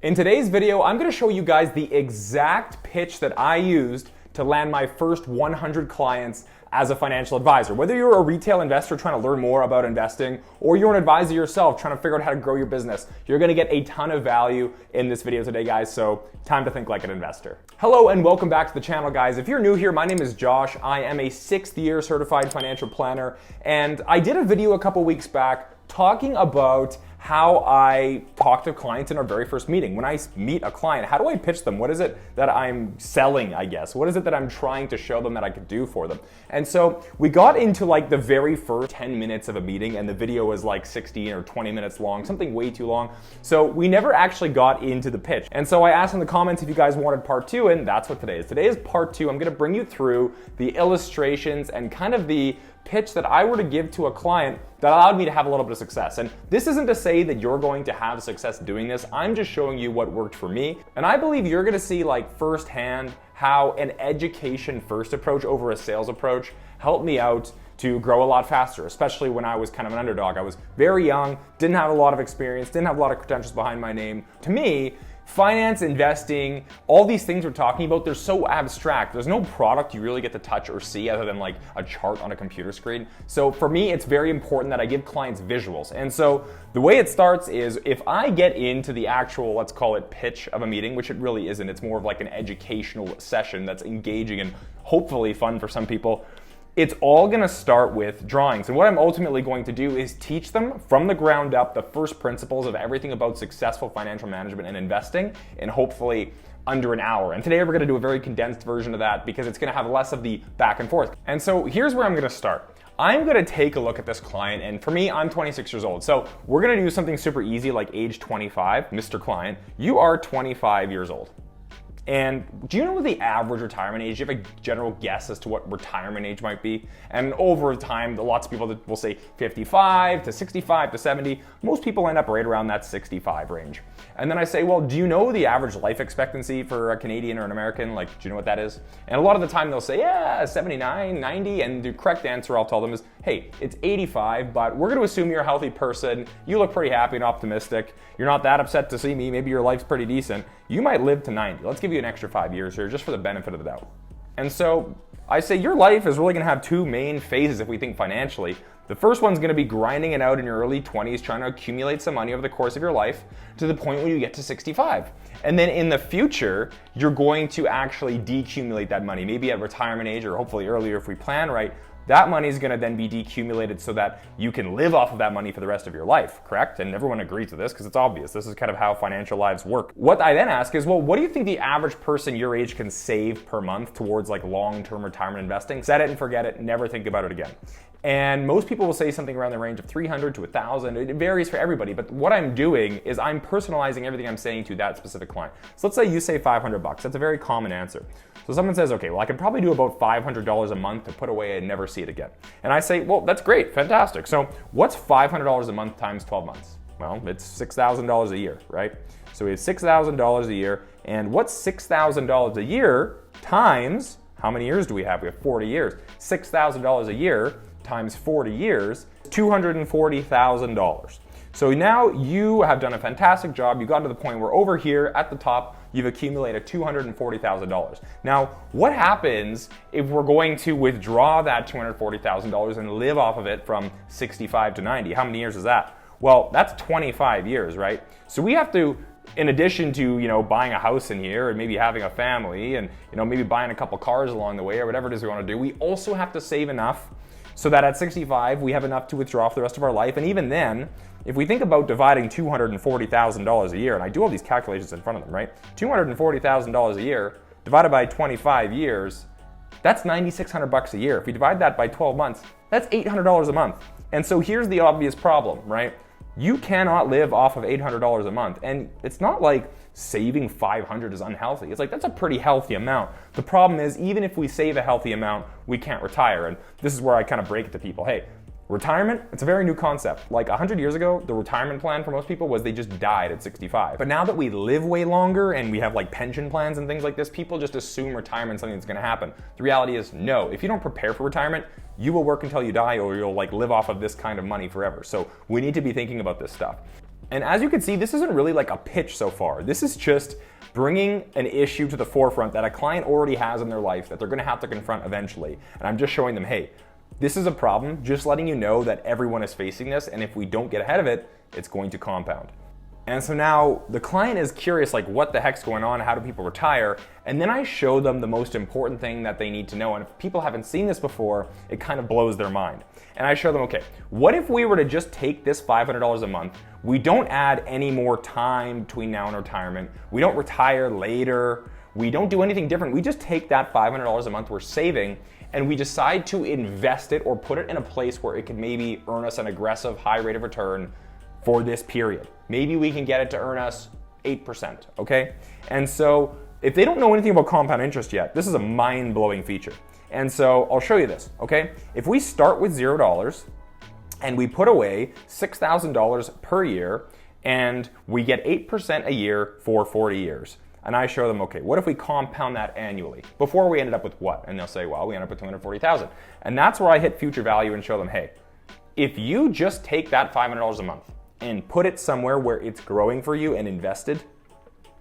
In today's video, I'm going to show you guys the exact pitch that I used to land my first 100 clients as a financial advisor. Whether you're a retail investor trying to learn more about investing, or you're an advisor yourself trying to figure out how to grow your business, you're going to get a ton of value in this video today, guys, so time to think like an investor. Hello and welcome back to the channel, guys. If you're new here, my name is Josh. I am a 6th year certified financial planner, and I did a video a couple weeks back talking about how I talk to clients in our very first meeting. When I meet a client, how do I pitch them? What is it that I'm selling, I guess? What is it that I'm trying to show them that I could do for them? And so we got into like the very first 10 minutes of a meeting, and the video was like 16 or 20 minutes long, something way too long. So we never actually got into the pitch. And so I asked in the comments if you guys wanted part 2, and that's what today is. Today is part 2. I'm gonna bring you through the illustrations and kind of the pitch that I were to give to a client that allowed me to have a little bit of success. And this isn't to say that you're going to have success doing this. I'm just showing you what worked for me. And I believe you're gonna see like firsthand how an education first approach over a sales approach helped me out to grow a lot faster, especially when I was kind of an underdog. I was very young, didn't have a lot of experience, didn't have a lot of credentials behind my name. To me, finance, investing, all these things we're talking about, they're so abstract. There's no product you really get to touch or see other than like a chart on a computer screen. So for me, it's very important that I give clients visuals. And so the way it starts is if I get into the actual, let's call it pitch of a meeting, which it really isn't, it's more of like an educational session that's engaging and hopefully fun for some people. It's all gonna start with drawings. And what I'm ultimately going to do is teach them from the ground up the first principles of everything about successful financial management and investing in hopefully under an hour. And today we're gonna do a very condensed version of that because it's gonna have less of the back and forth. And so here's where I'm gonna start. I'm gonna take a look at this client, and for me, I'm 26 years old. So we're gonna do something super easy like age 25. Mr. Client, you are 25 years old. And do you know the average retirement age? Do you have a general guess as to what retirement age might be? And over time, lots of people will say 55 to 65 to 70. Most people end up right around that 65 range. And then I say, well, do you know the average life expectancy for a Canadian or an American? Like, do you know what that is? And a lot of the time they'll say, yeah, 79, 90. And the correct answer I'll tell them is, hey, it's 85, but we're gonna assume you're a healthy person. You look pretty happy and optimistic. You're not that upset to see me. Maybe your life's pretty decent. You might live to 90. Let's give you an extra 5 years here just for the benefit of the doubt. And so I say your life is really gonna have two main phases if we think financially. The first one's gonna be grinding it out in your early 20s, trying to accumulate some money over the course of your life to the point where you get to 65. And then in the future, you're going to actually decumulate that money, maybe at retirement age or hopefully earlier if we plan right. That money is going to then be decumulated so that you can live off of that money for the rest of your life, correct? And everyone agrees with this because it's obvious. This is kind of how financial lives work. What I then ask is, well, what do you think the average person your age can save per month towards like long-term retirement investing? Set it and forget it, never think about it again. And most people will say something around the range of 300 to 1,000. It varies for everybody, but what I'm doing is I'm personalizing everything I'm saying to that specific client. So let's say you say 500 bucks. That's a very common answer. So someone says, okay, well, I can probably do about $500 a month to put away and never see it again. And I say, well, that's great, fantastic. So what's $500 a month times 12 months? Well, it's $6,000 a year, right? So we have $6,000 a year. And what's $6,000 a year times, how many years do we have? We have 40 years. $6,000 a year times 40 years, $240,000. So now you have done a fantastic job. You got to the point where over here at the top, you've accumulated $240,000. Now, what happens if we're going to withdraw that $240,000 and live off of it from 65 to 90? How many years is that? Well, that's 25 years, right? So we have to, in addition to, you know, buying a house in here and maybe having a family and, you know, maybe buying a couple cars along the way or whatever it is we want to do, we also have to save enough so that at 65, we have enough to withdraw for the rest of our life. And even then, if we think about dividing $240,000 a year, and I do all these calculations in front of them, right? $240,000 a year divided by 25 years, that's 9,600 bucks a year. If we divide that by 12 months, that's $800 a month. And so here's the obvious problem, right? You cannot live off of $800 a month. And it's not like saving $500 is unhealthy. It's like, that's a pretty healthy amount. The problem is, even if we save a healthy amount, we can't retire. And this is where I kind of break it to people. Hey, retirement, it's a very new concept. Like 100 years ago, the retirement plan for most people was they just died at 65. But now that we live way longer and we have like pension plans and things like this, people just assume retirement is something that's gonna happen. The reality is no. If you don't prepare for retirement, you will work until you die or you'll like live off of this kind of money forever. So we need to be thinking about this stuff. And as you can see, this isn't really like a pitch so far. This is just bringing an issue to the forefront that a client already has in their life that they're gonna have to confront eventually. And I'm just showing them, hey, this is a problem, just letting you know that everyone is facing this, and if we don't get ahead of it, it's going to compound. And so now the client is curious, like, what the heck's going on? How do people retire? And then I show them the most important thing that they need to know. And if people haven't seen this before, it kind of blows their mind. And I show them, okay, what if we were to just take this $500 a month? We don't add any more time between now and retirement. We don't retire later. We don't do anything different. We just take that $500 a month we're saving and we decide to invest it or put it in a place where it could maybe earn us an aggressive high rate of return for this period. Maybe we can get it to earn us 8%, okay? And so if they don't know anything about compound interest yet, this is a mind-blowing feature. And so I'll show you this, okay? If we start with $0 and we put away $6,000 per year and we get 8% a year for 40 years, and I show them, okay, what if we compound that annually? Before we ended up with what? And they'll say, well, we ended up with 240,000. And that's where I hit future value and show them, hey, if you just take that $500 a month and put it somewhere where it's growing for you and invested,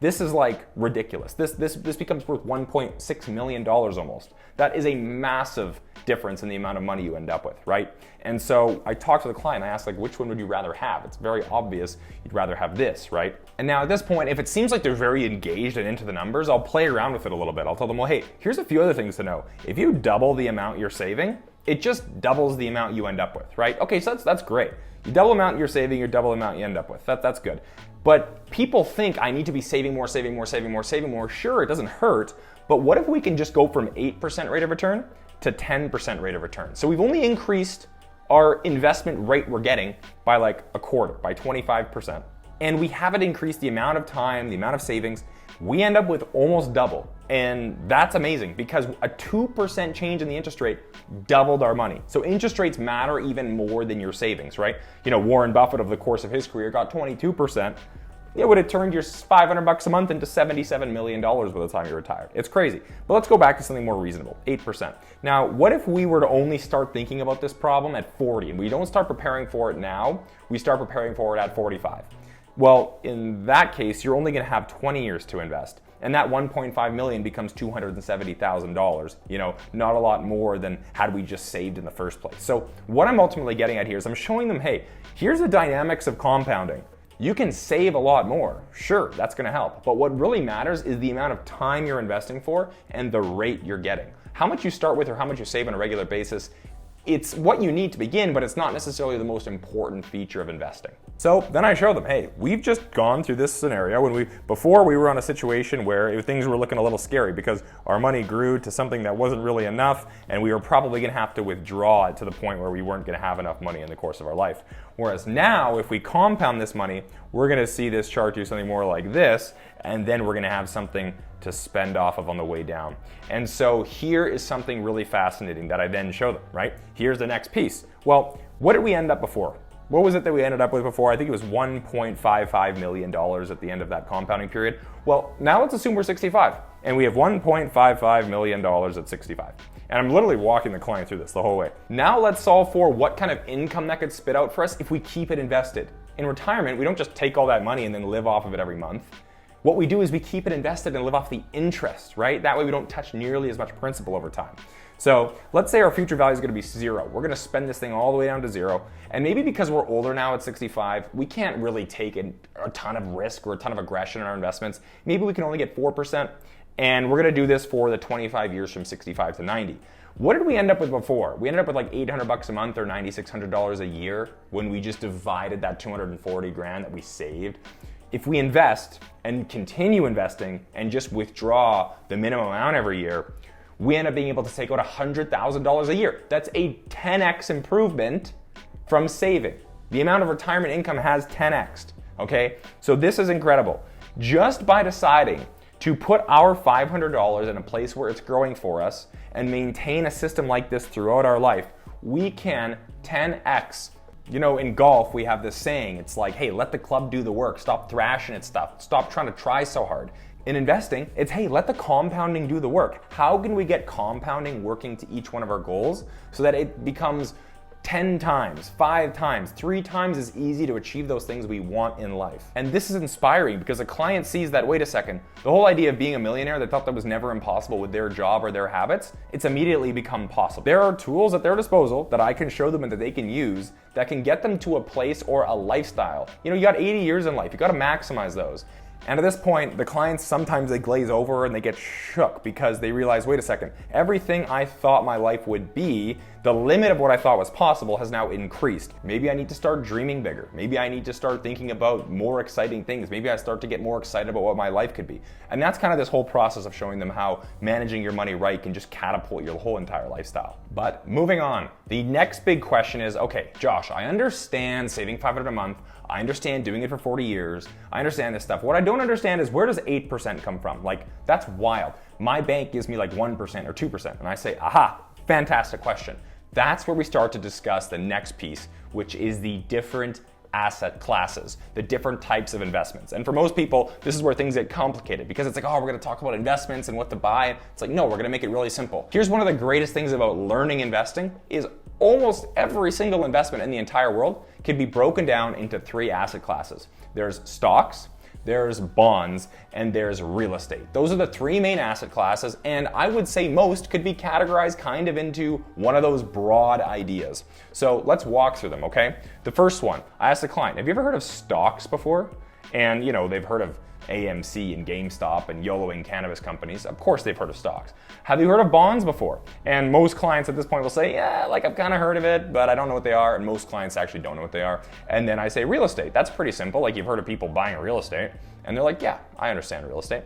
this is like ridiculous. This becomes worth $1.6 million almost. That is a massive difference in the amount of money you end up with, right? And so I talked to the client, I asked, like, which one would you rather have? It's very obvious you'd rather have this, right? And now at this point, if it seems like they're very engaged and into the numbers, I'll play around with it a little bit. I'll tell them, well, hey, here's a few other things to know. If you double the amount you're saving, it just doubles the amount you end up with, right? Okay, so that's great. You double the amount you're saving, you double the amount you end up with. That's good. But people think I need to be saving more. Sure, it doesn't hurt, but what if we can just go from 8% rate of return to 10% rate of return? So we've only increased our investment rate we're getting by like a quarter, by 25%. And we haven't increased the amount of time, the amount of savings. We end up with almost double. And that's amazing because a 2% change in the interest rate doubled our money. So interest rates matter even more than your savings, right? You know, Warren Buffett over the course of his career got 22%. It would have turned your $500 a month into $77 million by the time you retired. It's crazy. But let's go back to something more reasonable, 8%. Now, what if we were to only start thinking about this problem at 40 and we don't start preparing for it now, we start preparing for it at 45? Well, in that case, you're only gonna have 20 years to invest. And that 1.5 million becomes $270,000. You know, not a lot more than had we just saved in the first place. So what I'm ultimately getting at here is I'm showing them, hey, here's the dynamics of compounding. You can save a lot more. Sure, that's gonna help. But what really matters is the amount of time you're investing for and the rate you're getting. How much you start with or how much you save on a regular basis, it's what you need to begin, but it's not necessarily the most important feature of investing. So then I show them, hey, we've just gone through this scenario when before we were on a situation where things were looking a little scary because our money grew to something that wasn't really enough and we were probably gonna have to withdraw it to the point where we weren't gonna have enough money in the course of our life. Whereas now, if we compound this money, we're gonna see this chart do something more like this, and then we're gonna have something to spend off of on the way down. And so here is something really fascinating that I then show them, right? Here's the next piece. Well, what did we end up before? What was it that we ended up with before? I think it was $1.55 million at the end of that compounding period. Well, now let's assume we're 65 and we have $1.55 million at 65. And I'm literally walking the client through this the whole way. Now let's solve for what kind of income that could spit out for us if we keep it invested. In retirement, we don't just take all that money and then live off of it every month. What we do is we keep it invested and live off the interest, right? That way we don't touch nearly as much principal over time. So let's say our future value is gonna be 0. We're gonna spend this thing all the way down to 0. And maybe because we're older now at 65, we can't really take a ton of risk or a ton of aggression in our investments. Maybe we can only get 4%. And we're gonna do this for the 25 years from 65 to 90. What did we end up with before? We ended up with like $800 a month or $9,600 a year when we just divided that 240 grand that we saved. If we invest and continue investing and just withdraw the minimum amount every year, we end up being able to take out $100,000 a year. That's a 10x improvement from saving. The amount of retirement income has 10x'd, okay? So this is incredible. Just by deciding to put our $500 in a place where it's growing for us and maintain a system like this throughout our life, we can 10x. You know, in golf, we have this saying, it's like, hey, let the club do the work. Stop thrashing at stuff. Stop trying to try so hard. In investing, it's, hey, let the compounding do the work. How can we get compounding working to each one of our goals so that it becomes 10 times, 5 times, 3 times as easy to achieve those things we want in life. And this is inspiring because a client sees that, wait a second, the whole idea of being a millionaire they thought that was never impossible with their job or their habits, it's immediately become possible. There are tools at their disposal that I can show them and that they can use that can get them to a place or a lifestyle. You got 80 years in life, you gotta maximize those. And at this point, the clients, sometimes they glaze over and they get shook because they realize, wait a second, everything I thought my life would be, the limit of what I thought was possible has now increased. Maybe I need to start dreaming bigger. Maybe I need to start thinking about more exciting things. Maybe I start to get more excited about what my life could be. And that's kind of this whole process of showing them how managing your money right can just catapult your whole entire lifestyle. But moving on, the next big question is, okay, Josh, I understand saving $500 a month. I understand doing it for 40 years. I understand this stuff. What I don't understand is, where does 8% come from? Like, that's wild. My bank gives me like 1% or 2%. And I say, aha, fantastic question. That's where we start to discuss the next piece, which is the different asset classes, the different types of investments. And for most people, this is where things get complicated because it's like, oh, we're gonna talk about investments and what to buy. It's like, no, we're gonna make it really simple. Here's one of the greatest things about learning investing is almost every single investment in the entire world can be broken down into 3 asset classes. There's stocks, there's bonds, and there's real estate. Those are the 3 main asset classes, and I would say most could be categorized kind of into one of those broad ideas. So let's walk through them, okay? The first one, I asked the client, have you ever heard of stocks before? And they've heard of AMC and GameStop and YOLOing cannabis companies. Of course they've heard of stocks. Have you heard of bonds before? And most clients at this point will say, yeah, like I've kind of heard of it, but I don't know what they are. And most clients actually don't know what they are. And then I say real estate. That's pretty simple. Like, you've heard of people buying real estate. And they're like, yeah, I understand real estate.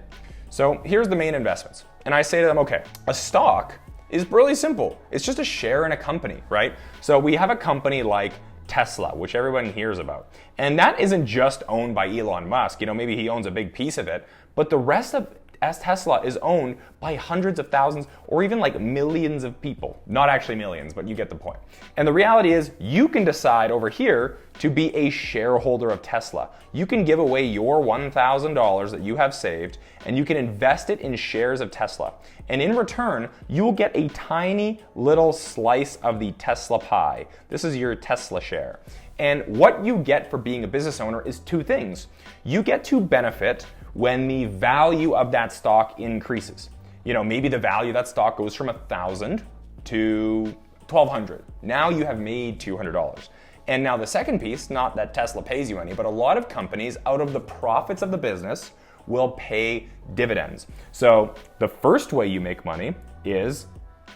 So here's the main investments. And I say to them, okay, a stock is really simple. It's just a share in a company, right? So we have a company like Tesla, which everyone hears about. And that isn't just owned by Elon Musk. Maybe he owns a big piece of it, but the rest of Tesla is owned by hundreds of thousands or even like millions of people. Not actually millions, but you get the point. And the reality is, you can decide over here to be a shareholder of Tesla. You can give away your $1,000 that you have saved and you can invest it in shares of Tesla. And in return, you will get a tiny little slice of the Tesla pie. This is your Tesla share. And what you get for being a business owner is 2 things. You get to benefit when the value of that stock increases. Maybe the value of that stock goes from $1,000 to $1,200. Now you have made $200. And now the second piece, not that Tesla pays you any, but a lot of companies, out of the profits of the business, will pay dividends. So the first way you make money is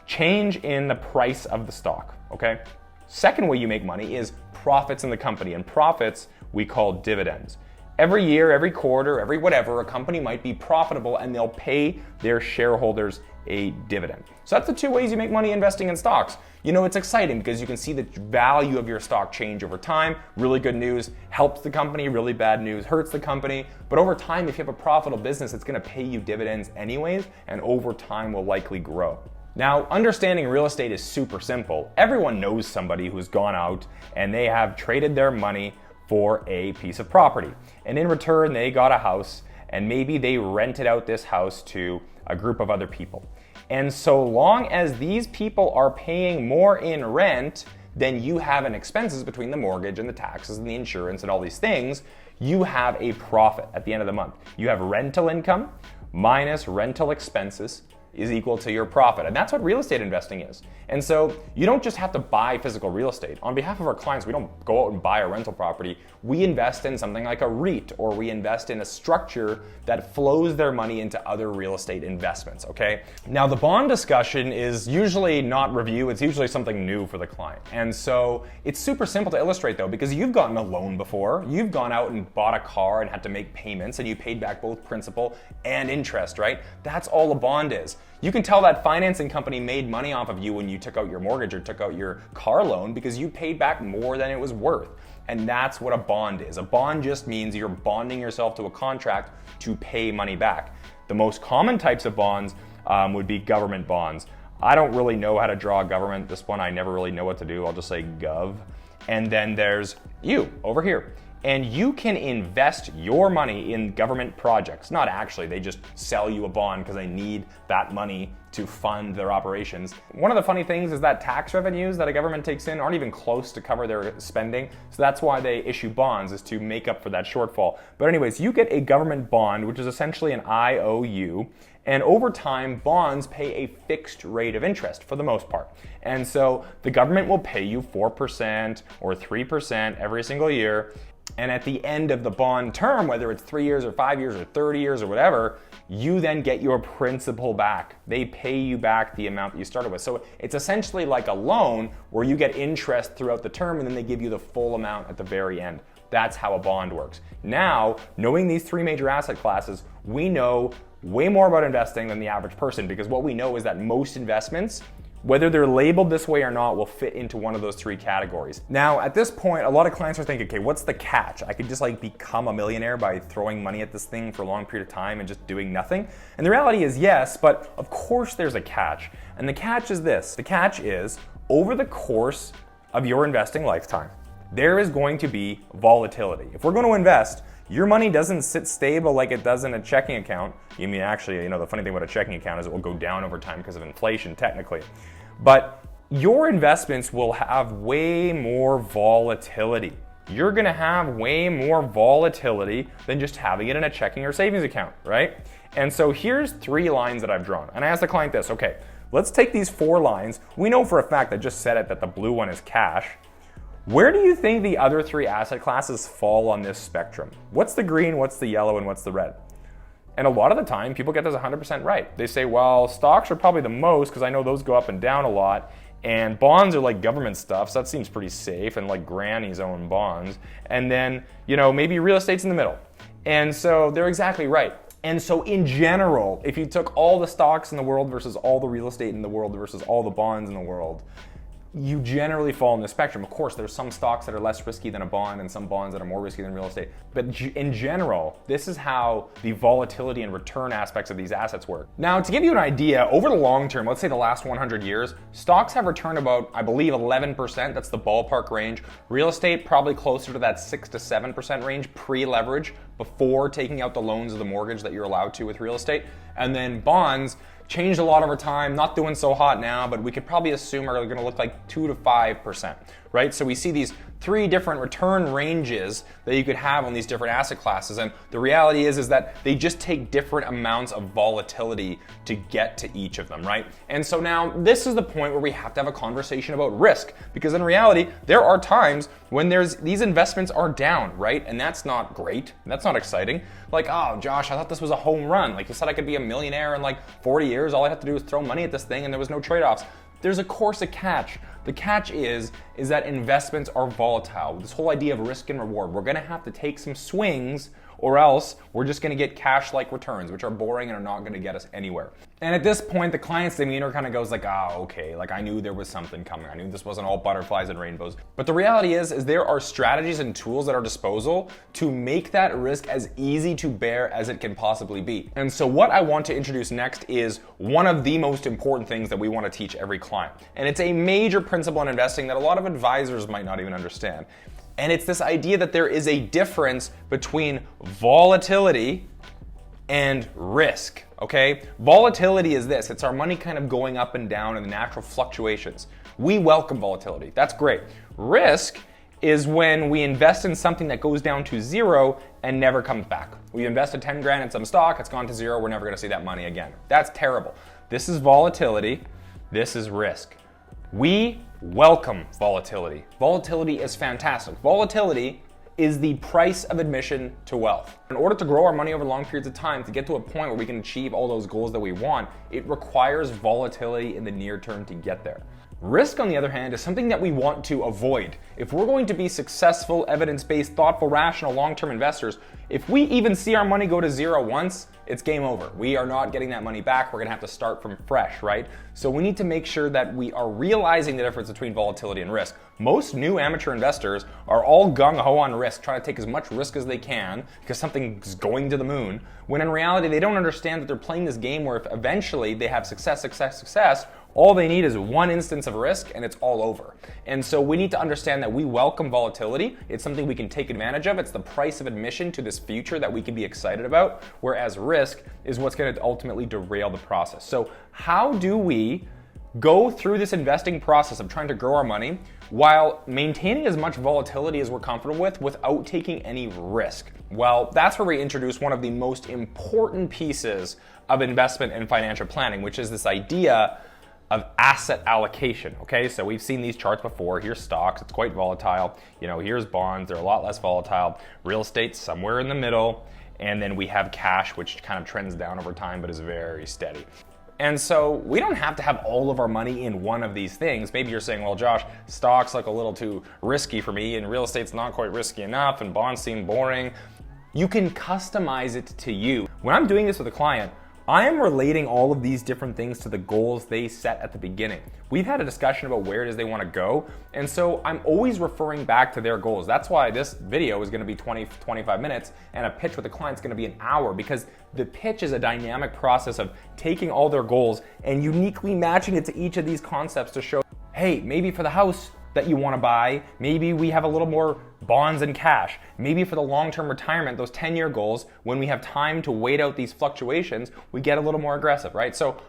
change in the price of the stock, okay? Second way you make money is profits in the company, and profits we call dividends. Every year, every quarter, every whatever, a company might be profitable and they'll pay their shareholders a dividend. So that's the 2 ways you make money investing in stocks. It's exciting because you can see the value of your stock change over time. Really good news helps the company, really bad news hurts the company. But over time, if you have a profitable business, it's gonna pay you dividends anyways, and over time will likely grow. Now, understanding real estate is super simple. Everyone knows somebody who's gone out and they have traded their money for a piece of property. And in return, they got a house, and maybe they rented out this house to a group of other people. And so long as these people are paying more in rent than you have in expenses between the mortgage and the taxes and the insurance and all these things, you have a profit at the end of the month. You have rental income minus rental expenses is equal to your profit. And that's what real estate investing is. And so you don't just have to buy physical real estate. On behalf of our clients, we don't go out and buy a rental property. We invest in something like a REIT, or we invest in a structure that flows their money into other real estate investments, okay? Now, the bond discussion is usually not review, it's usually something new for the client. And so it's super simple to illustrate though, because you've gotten a loan before, you've gone out and bought a car and had to make payments, and you paid back both principal and interest, right? That's all a bond is. You can tell that financing company made money off of you when you took out your mortgage or took out your car loan because you paid back more than it was worth. And that's what a bond is. A bond just means you're bonding yourself to a contract to pay money back. The most common types of bonds would be government bonds. I don't really know how to draw government. This one I never really know what to do. I'll just say gov. And then there's you over here. and you can invest your money in government projects. Not actually, they just sell you a bond because they need that money to fund their operations. One of the funny things is that tax revenues that a government takes in aren't even close to cover their spending, so that's why they issue bonds, is to make up for that shortfall. But anyways, you get a government bond, which is essentially an IOU, and over time, bonds pay a fixed rate of interest for the most part. And so the government will pay you 4% or 3% every single year. And at the end of the bond term, whether it's 3 years or 5 years or 30 years or whatever, you then get your principal back. They pay you back the amount that you started with. So it's essentially like a loan where you get interest throughout the term and then they give you the full amount at the very end. That's how a bond works. Now, knowing these three major asset classes, we know way more about investing than the average person, because what we know is that most investments, whether they're labeled this way or not, will fit into one of those three categories. Now, at this point, a lot of clients are thinking, okay, what's the catch? I could just become a millionaire by throwing money at this thing for a long period of time and just doing nothing. And the reality is yes, but of course there's a catch. And the catch is this. The catch is, over the course of your investing lifetime, there is going to be volatility. If we're going to invest, your money doesn't sit stable like it does in a checking account. You mean actually, the funny thing about a checking account is it will go down over time because of inflation, technically. But your investments will have way more volatility. You're gonna have way more volatility than just having it in a checking or savings account, right? And so here's 3 lines that I've drawn. And I asked the client this, okay, let's take these 4 lines. We know for a fact, I just said it, that the blue one is cash. Where do you think the other 3 asset classes fall on this spectrum? What's the green, what's the yellow, and what's the red? And a lot of the time, people get this 100% right. They say, well, stocks are probably the most because I know those go up and down a lot, and bonds are like government stuff, so that seems pretty safe, and like grannies own bonds. And then, maybe real estate's in the middle. And so they're exactly right. And so in general, if you took all the stocks in the world versus all the real estate in the world versus all the bonds in the world, you generally fall in the spectrum. Of course, there's some stocks that are less risky than a bond and some bonds that are more risky than real estate. But in general, this is how the volatility and return aspects of these assets work. Now, to give you an idea, over the long term, let's say the last 100 years, stocks have returned about, I believe, 11%. That's the ballpark range. Real estate, probably closer to that 6 to 7% range pre-leverage, before taking out the loans of the mortgage that you're allowed to with real estate. And then bonds changed a lot over time, not doing so hot now, but we could probably assume are gonna look like 2 to 5%, right? So we see these 3 different return ranges that you could have on these different asset classes. And the reality is that they just take different amounts of volatility to get to each of them, right? And so now this is the point where we have to have a conversation about risk, because in reality, there are times when these investments are down, right? And that's not great. That's not exciting. Like, oh, Josh, I thought this was a home run. Like you said, I could be a millionaire in 40 years. All I have to do is throw money at this thing and there was no trade-offs. There's of course a catch. The catch is that investments are volatile. This whole idea of risk and reward. We're gonna have to take some swings, or else we're just gonna get cash-like returns, which are boring and are not gonna get us anywhere. And at this point, the client's demeanor kind of goes okay, I knew there was something coming. I knew this wasn't all butterflies and rainbows. But the reality is there are strategies and tools at our disposal to make that risk as easy to bear as it can possibly be. And so what I want to introduce next is one of the most important things that we want to teach every client. And it's a major principle in investing that a lot of advisors might not even understand. And it's this idea that there is a difference between volatility and risk, okay? Volatility is this. It's our money kind of going up and down and the natural fluctuations. We welcome volatility. That's great. Risk is when we invest in something that goes down to 0 and never comes back. We invested 10 grand in some stock, it's gone to 0, we're never gonna see that money again. That's terrible. This is volatility, this is risk. We welcome volatility. Volatility is fantastic. Volatility is the price of admission to wealth. In order to grow our money over long periods of time, to get to a point where we can achieve all those goals that we want, it requires volatility in the near term to get there. Risk, on the other hand, is something that we want to avoid. If we're going to be successful, evidence-based, thoughtful, rational, long-term investors, If we even see our money go to zero once, it's game over. We are not getting that money back. We're gonna have to start from fresh, right? So we need to make sure that we are realizing the difference between volatility and risk. Most new amateur investors are all gung-ho on risk, trying to take as much risk as they can because something's going to the moon, when in reality they don't understand that they're playing this game where if eventually they have success, all they need is one instance of risk and it's all over. And so we need to understand that we welcome volatility. It's something we can take advantage of. It's the price of admission to this future that we can be excited about, whereas risk is what's going to ultimately derail the process. So how do we go through this investing process of trying to grow our money while maintaining as much volatility as we're comfortable with without taking any risk? Well, that's where we introduce one of the most important pieces of investment and financial planning, which is this idea of asset allocation. Okay, so we've seen these charts before. Here's stocks, it's quite volatile. Here's bonds, they're a lot less volatile. Real estate, somewhere in the middle. And then we have cash, which kind of trends down over time, but is very steady. And so we don't have to have all of our money in one of these things. Maybe you're saying, well, Josh, stocks look a little too risky for me, and real estate's not quite risky enough, and bonds seem boring. You can customize it to you. When I'm doing this with a client, I am relating all of these different things to the goals they set at the beginning. We've had a discussion about where it is they want to go, and so I'm always referring back to their goals. That's why this video is going to be 20-25 minutes, and a pitch with a client is going to be an hour, because the pitch is a dynamic process of taking all their goals and uniquely matching it to each of these concepts to show, hey, maybe for the house that you want to buy, maybe we have a little more bonds and cash. Maybe for the long-term retirement, those 10-year goals, when we have time to wait out these fluctuations, we get a little more aggressive, right? So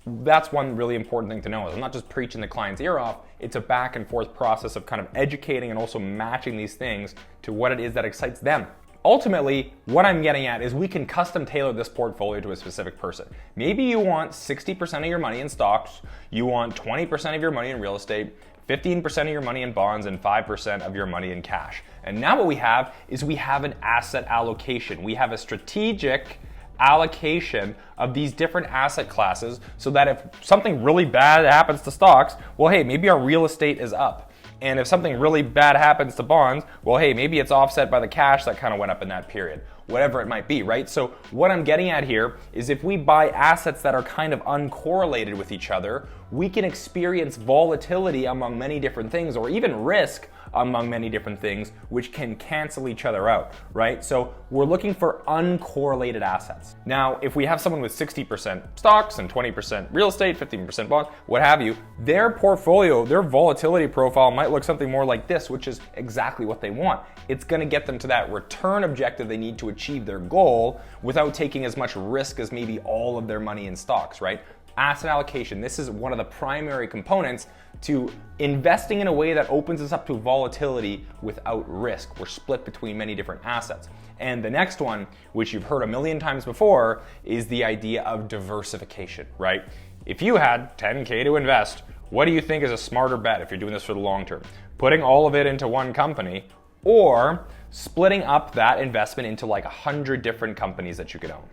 that's one really important thing to know is I'm not just preaching the client's ear off, it's a back and forth process of kind of educating and also matching these things to what it is that excites them. Ultimately, what I'm getting at is we can custom tailor this portfolio to a specific person. Maybe you want 60% of your money in stocks, you want 20% of your money in real estate, 15% of your money in bonds, and 5% of your money in cash. And now what we have is we have an asset allocation. We have a strategic allocation of these different asset classes so that if something really bad happens to stocks, well, hey, maybe our real estate is up. And if something really bad happens to bonds, well, hey, maybe it's offset by the cash that kind of went up in that period. Whatever it might be, right? So what I'm getting at here is if we buy assets that are kind of uncorrelated with each other, we can experience volatility among many different things, or even risk among many different things, which can cancel each other out, right? So we're looking for uncorrelated assets. Now, if we have someone with 60% stocks and 20% real estate, 15% bonds, what have you, their portfolio, their volatility profile might look something more like this, which is exactly what they want. It's gonna get them to that return objective they need to achieve their goal without taking as much risk as maybe all of their money in stocks, right? Asset allocation, this is one of the primary components to investing in a way that opens us up to volatility without risk. We're split between many different assets. And the next one, which you've heard a million times before, is the idea of diversification, right? If you had 10K to invest, what do you think is a smarter bet if you're doing this for the long term? Putting all of it into one company, or splitting up that investment into like 100 different companies that you could own.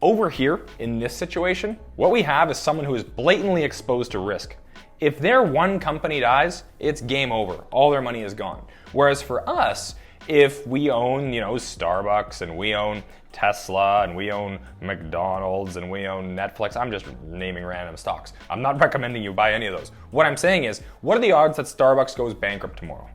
Over here, in this situation, what we have is someone who is blatantly exposed to risk. If their one company dies, it's game over. All their money is gone. Whereas for us, if we own, Starbucks, and we own Tesla, and we own McDonald's, and we own Netflix, I'm just naming random stocks. I'm not recommending you buy any of those. What I'm saying is, what are the odds that Starbucks goes bankrupt tomorrow?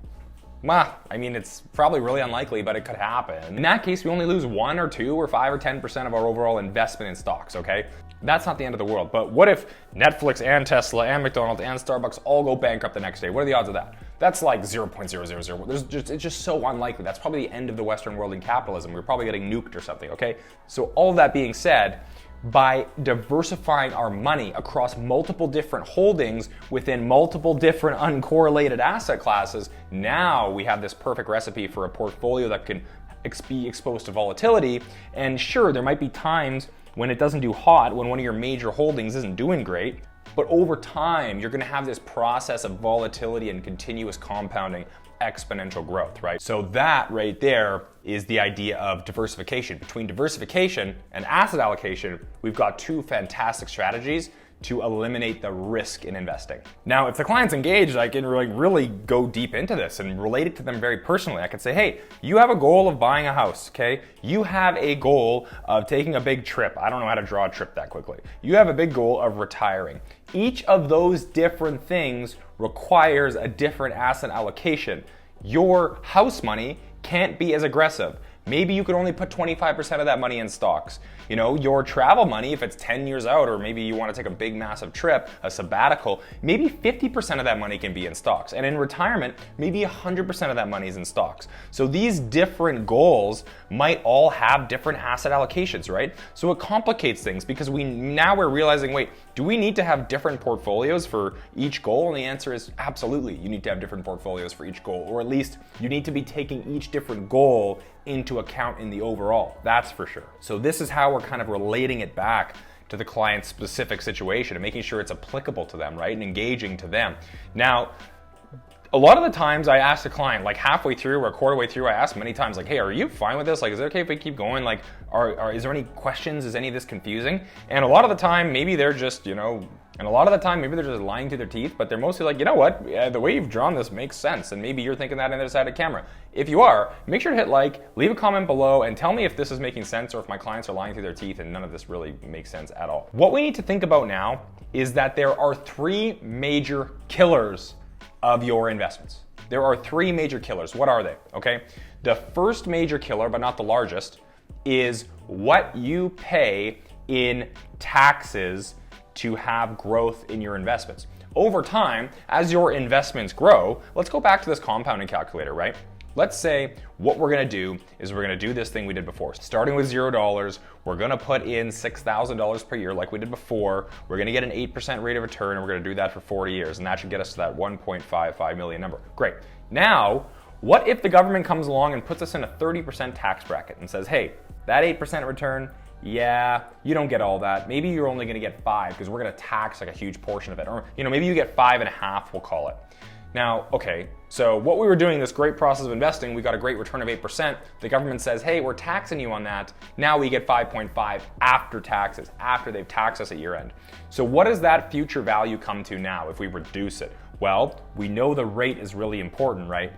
It's probably really unlikely, but it could happen. In that case, we only lose 1 or 2 or 5 or 10% of our overall investment in stocks, okay? That's not the end of the world. But what if Netflix and Tesla and McDonald's and Starbucks all go bankrupt the next day? What are the odds of that? That's like 0.000. It's just so unlikely. That's probably the end of the Western world in capitalism. We're probably getting nuked or something, okay? So all that being said, by diversifying our money across multiple different holdings within multiple different uncorrelated asset classes, now we have this perfect recipe for a portfolio that can be exposed to volatility. And sure, there might be times when it doesn't do hot, when one of your major holdings isn't doing great, but over time, you're gonna have this process of volatility and continuous compounding, exponential growth, right? So that right there is the idea of diversification. Between diversification and asset allocation, we've got 2 fantastic strategies to eliminate the risk in investing. Now, if the client's engaged, I can really go deep into this and relate it to them very personally. I can say, hey, you have a goal of buying a house, okay? You have a goal of taking a big trip. I don't know how to draw a trip that quickly. You have a big goal of retiring. Each of those different things requires a different asset allocation. Your house money can't be as aggressive. Maybe you could only put 25% of that money in stocks. You know, your travel money, if it's 10 years out, or maybe you want to take a big massive trip, a sabbatical, maybe 50% of that money can be in stocks. And in retirement, maybe 100% of that money is in stocks. So these different goals might all have different asset allocations, right? So it complicates things because now we're realizing, wait, do we need to have different portfolios for each goal? And the answer is absolutely. You need to have different portfolios for each goal, or at least you need to be taking each different goal into account in the overall, that's for sure. So this is how we're kind of relating it back to the client's specific situation and making sure it's applicable to them, right? And engaging to them. Now, a lot of the times I ask the client, like halfway through or a quarter way through, I ask many times, like, hey, are you fine with this? Like, is it okay if we keep going? Like, is there any questions? Is any of this confusing? And a lot of the time, maybe they're just, maybe they're just lying to their teeth, but they're mostly like, you know what? The way you've drawn this makes sense. And maybe you're thinking that on the other side of the camera. If you are, make sure to hit like, leave a comment below, and tell me if this is making sense or if my clients are lying through their teeth and none of this really makes sense at all. What we need to think about now is that there are three major killers of your investments. There are three major killers. What are they? Okay. The first major killer, but not the largest, is what you pay in taxes to have growth in your investments. Over time, as your investments grow, let's go back to this compounding calculator, right? Let's say what we're gonna do is we're gonna do this thing we did before. Starting with $0, we're gonna put in $6,000 per year like we did before. We're gonna get an 8% rate of return, and we're gonna do that for 40 years, and that should get us to that 1.55 million number. Great. Now, what if the government comes along and puts us in a 30% tax bracket and says, hey, that 8% return, yeah, you don't get all that. Maybe you're only gonna get 5 because we're gonna tax like a huge portion of it. Or maybe you get 5.5, we'll call it. Now, okay, so what we were doing, this great process of investing, we got a great return of 8%. The government says, hey, we're taxing you on that. Now we get 5.5 after taxes, after they've taxed us at year end. So what does that future value come to now if we reduce it? Well, we know the rate is really important, right?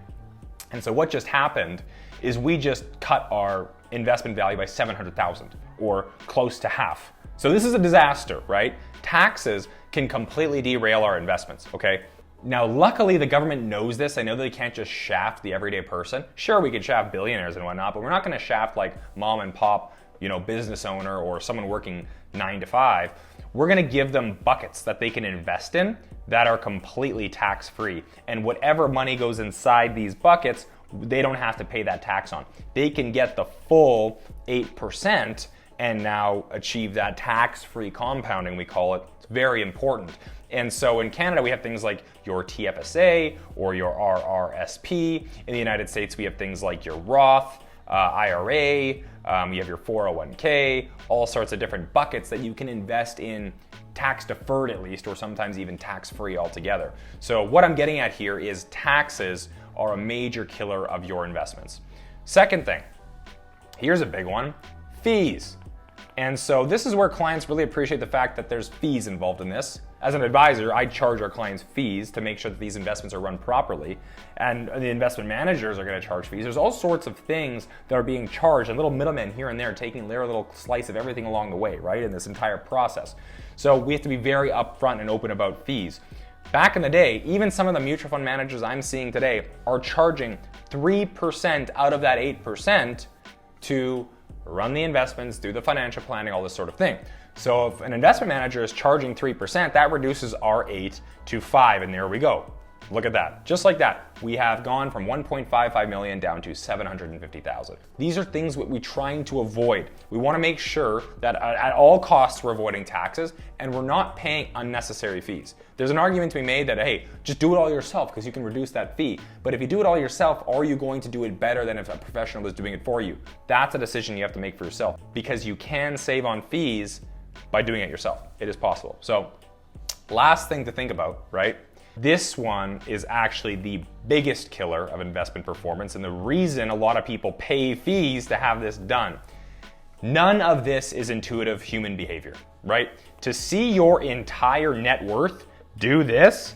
And so what just happened is we just cut our investment value by 700,000, or close to half. So this is a disaster, right? Taxes can completely derail our investments, okay? Now, luckily, the government knows this. I know they can't just shaft the everyday person. Sure, we could shaft billionaires and whatnot, but we're not going to shaft like mom and pop, business owner or someone working 9 to 5. We're going to give them buckets that they can invest in that are completely tax-free. And whatever money goes inside these buckets, they don't have to pay that tax on. They can get the full 8% and now achieve that tax-free compounding, we call it. It's very important. And so in Canada, we have things like your TFSA or your RRSP. In the United States, we have things like your Roth, IRA, you have your 401k, all sorts of different buckets that you can invest in, tax deferred at least, or sometimes even tax free altogether. So what I'm getting at here is taxes are a major killer of your investments. Second thing, here's a big one, fees. And so this is where clients really appreciate the fact that there's fees involved in this. As an advisor, I charge our clients fees to make sure that these investments are run properly, and the investment managers are going to charge fees. There's all sorts of things that are being charged, and little middlemen here and there taking their little slice of everything along the way, right, in this entire process. So we have to be very upfront and open about fees. Back in the day, even some of the mutual fund managers I'm seeing today are charging 3% out of that 8% to run the investments, do the financial planning, all this sort of thing. So if an investment manager is charging 3%, that reduces our 8 to 5, and there we go. Look at that. Just like that, we have gone from 1.55 million down to 750,000. These are things that we're trying to avoid. We want to make sure that at all costs we're avoiding taxes and we're not paying unnecessary fees. There's an argument to be made that, hey, just do it all yourself because you can reduce that fee. But if you do it all yourself, are you going to do it better than if a professional was doing it for you? That's a decision you have to make for yourself, because you can save on fees by doing it yourself. It is possible. So last thing to think about, right? This one is actually the biggest killer of investment performance, and the reason a lot of people pay fees to have this done. None of this is intuitive human behavior, right? To see your entire net worth do this,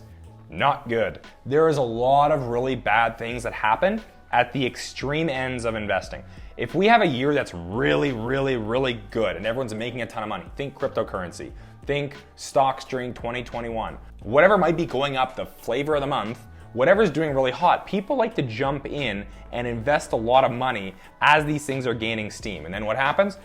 not good. There is a lot of really bad things that happen at the extreme ends of investing. If we have a year that's really, really, really good and everyone's making a ton of money, think cryptocurrency, think stocks during 2021, whatever might be going up, the flavor of the month, whatever's doing really hot, people like to jump in and invest a lot of money as these things are gaining steam. And then what happens?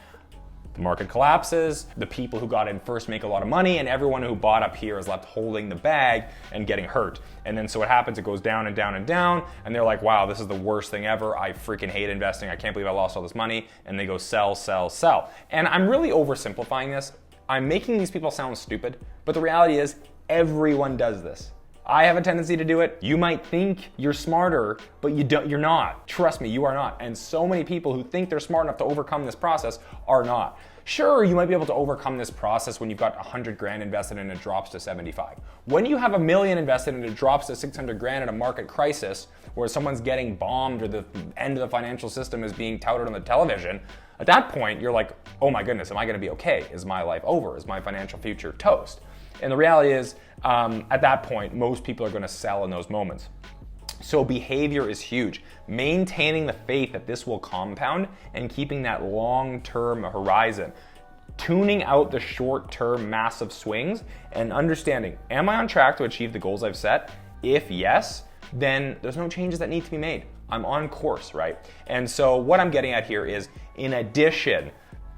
The market collapses, the people who got in first make a lot of money, and everyone who bought up here is left holding the bag and getting hurt. And then so what happens, it goes down and down and down, and they're like, wow, this is the worst thing ever. I freaking hate investing. I can't believe I lost all this money. And they go sell, sell, sell. And I'm really oversimplifying this. I'm making these people sound stupid, but the reality is everyone does this. I have a tendency to do it. You might think you're smarter, but you're not. Trust me, you are not. And so many people who think they're smart enough to overcome this process are not. Sure, you might be able to overcome this process when you've got 100 grand invested and it drops to 75. When you have $1 million invested and it drops to 600 grand in a market crisis where someone's getting bombed or the end of the financial system is being touted on the television, at that point, you're like, oh my goodness, am I gonna be okay? Is my life over? Is my financial future toast? And the reality is, at that point, most people are gonna sell in those moments. So behavior is huge. Maintaining the faith that this will compound and keeping that long-term horizon. Tuning out the short-term massive swings and understanding, am I on track to achieve the goals I've set? If yes, then there's no changes that need to be made. I'm on course, right? And so what I'm getting at here is, in addition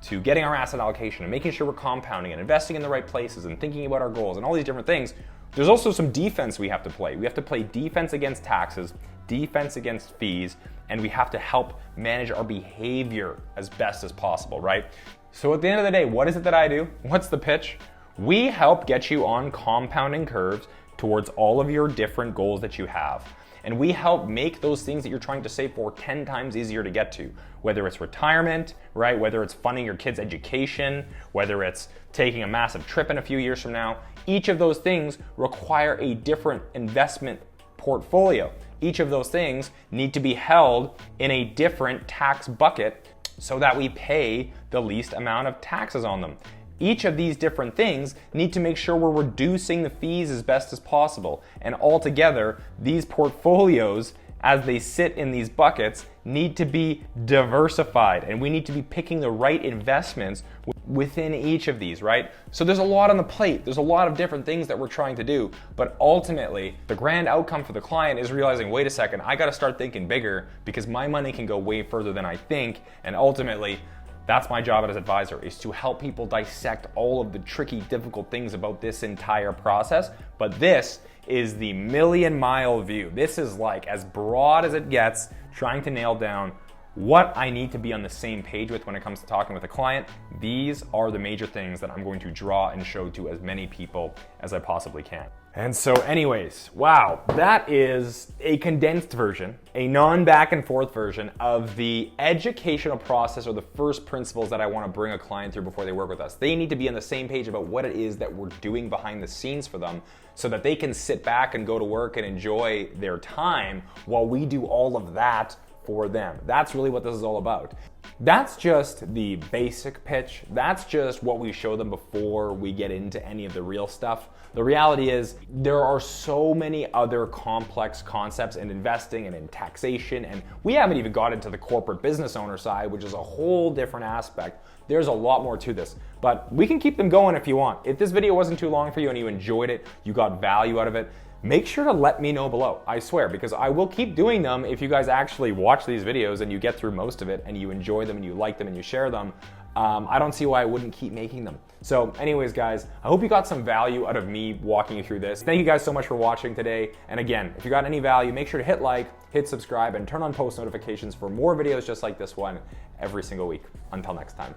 to getting our asset allocation and making sure we're compounding and investing in the right places and thinking about our goals and all these different things, there's also some defense we have to play. We have to play defense against taxes, defense against fees, and we have to help manage our behavior as best as possible, right? So at the end of the day, what is it that I do? What's the pitch? We help get you on compounding curves towards all of your different goals that you have. And we help make those things that you're trying to save for 10 times easier to get to. Whether it's retirement, right? Whether it's funding your kids' education, whether it's taking a massive trip in a few years from now. Each of those things require a different investment portfolio. Each of those things need to be held in a different tax bucket so that we pay the least amount of taxes on them. Each of these different things need to make sure we're reducing the fees as best as possible. And altogether, these portfolios, as they sit in these buckets, need to be diversified. And we need to be picking the right investments within each of these, right? So there's a lot on the plate. There's a lot of different things that we're trying to do. But ultimately, the grand outcome for the client is realizing, wait a second, I gotta start thinking bigger because my money can go way further than I think. And ultimately, that's my job as an advisor, is to help people dissect all of the tricky, difficult things about this entire process. But this is the million-mile view. This is like as broad as it gets, trying to nail down what I need to be on the same page with when it comes to talking with a client. These are the major things that I'm going to draw and show to as many people as I possibly can. And so anyways, wow, that is a condensed version, a non-back and forth version of the educational process or the first principles that I want to bring a client through before they work with us. They need to be on the same page about what it is that we're doing behind the scenes for them so that they can sit back and go to work and enjoy their time while we do all of that for them. That's really what this is all about. That's just the basic pitch. That's just what we show them before we get into any of the real stuff. The reality is there are so many other complex concepts in investing and in taxation, and we haven't even got into the corporate business owner side, which is a whole different aspect. There's a lot more to this, but we can keep them going if you want. If this video wasn't too long for you and you enjoyed it, you got value out of it, make sure to let me know below, I swear, because I will keep doing them if you guys actually watch these videos and you get through most of it and you enjoy them and you like them and you share them. I don't see why I wouldn't keep making them. So anyways, guys, I hope you got some value out of me walking you through this. Thank you guys so much for watching today. And again, if you got any value, make sure to hit like, hit subscribe, and turn on post notifications for more videos just like this one every single week. Until next time.